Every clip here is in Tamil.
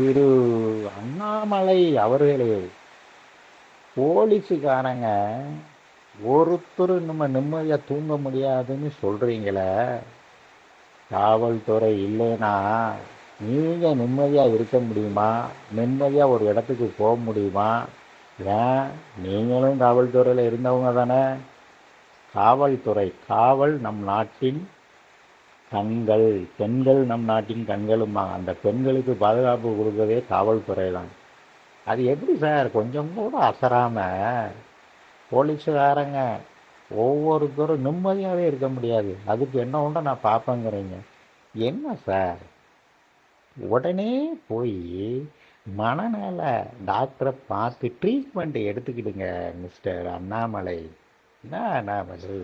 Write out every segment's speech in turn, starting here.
திரு அண்ணாமலை அவர்களே, போலீஸுக்காரங்க ஒருத்தர் நம்ம நிம்மதியாக தூங்க முடியாதுன்னு சொல்கிறீங்களே. காவல்துறை இல்லைன்னா நீங்கள் நிம்மதியாக இருக்க முடியுமா? நிம்மதியாக ஒரு இடத்துக்கு போக முடியுமா? ஏன், நீங்களும் காவல்துறையில் இருந்தவங்க தானே? காவல்துறை, காவல் நம் நாட்டின் கண்கள், பெண்கள் நம் நாட்டின் கண்களுமா. அந்த பெண்களுக்கு பாதுகாப்பு கொடுக்கவே காவல்துறை தான். அது எப்படி சார் கொஞ்சம் கூட அசராம போலீஸுக்காரங்க ஒவ்வொருத்தரும் நிம்மதியாகவே இருக்க முடியாது, அதுக்கு என்ன உண்டோ நான் பார்ப்பேங்கிறீங்க. என்ன சார், உடனே போய் மனநல டாக்டரை பார்த்து ட்ரீட்மெண்ட் எடுத்துக்கிடுங்க மிஸ்டர் அண்ணாமலை. என்ன அண்ணாமலை,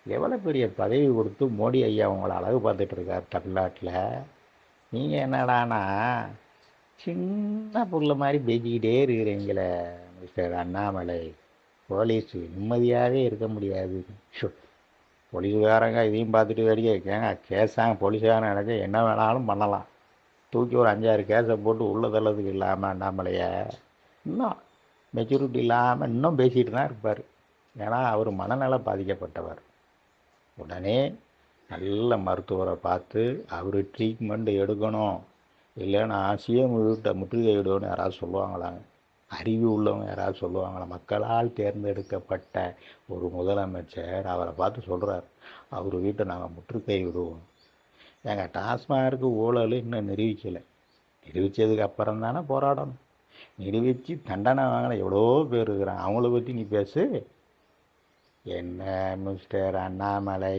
எவ்வளோ பெரிய பதவி கொடுத்து மோடி ஐயா உங்களை அழகு பார்த்துட்டு இருக்கார் தமிழ்நாட்டில். நீங்கள் என்னடானா சின்ன புள்ள மாதிரி பேசிக்கிட்டே இருக்கிறீங்களே மிஸ்டர் அண்ணாமலை. போலீஸு நிம்மதியாகவே இருக்க முடியாது. ஷோ, போலீஸுக்காரங்க இதையும் பார்த்துட்டு வேடிக்கை கேங்க. கேஸாங்க போலீஸுக்காரங்க நினச்சா என்ன வேணாலும் பண்ணலாம். தூக்கி ஒரு 5-6 கேஸை போட்டு உள்ள தள்ளதுக்கு இல்லாமல் அண்ணாமலையை இன்னும் மெச்சூரிட்டி இல்லாமல் இன்னும் பேசிகிட்டு தான் இருப்பார். ஏன்னா அவர் மனநல பாதிக்கப்பட்டவர். உடனே நல்ல மருத்துவரை பார்த்து அவர் ட்ரீட்மெண்ட் எடுக்கணும். இல்லைன்னா சிஎம் வீட்டை முற்றுகையிடுவோன்னு யாராவது சொல்லுவாங்களாங்க? அறிவு உள்ளவங்க யாராவது சொல்லுவாங்களா? மக்களால் தேர்ந்தெடுக்கப்பட்ட ஒரு முதலமைச்சர் அவரை பார்த்து சொல்கிறார், அவர் வீட்டை நாங்கள் முற்றுகையிடுவோம். எங்கள் டாஸ்மார்க்கு ஊழல் இன்னும் நிரூபிக்கலை. நிரூபித்ததுக்கு அப்புறம் தானே போராடணும். நிரூபித்து தண்டனை வாங்கின எவ்வளோ பேர் இருக்கிறாங்க, அவங்கள பற்றி நீ பேசு. என்ன மிஸ்டர் அண்ணாமலை,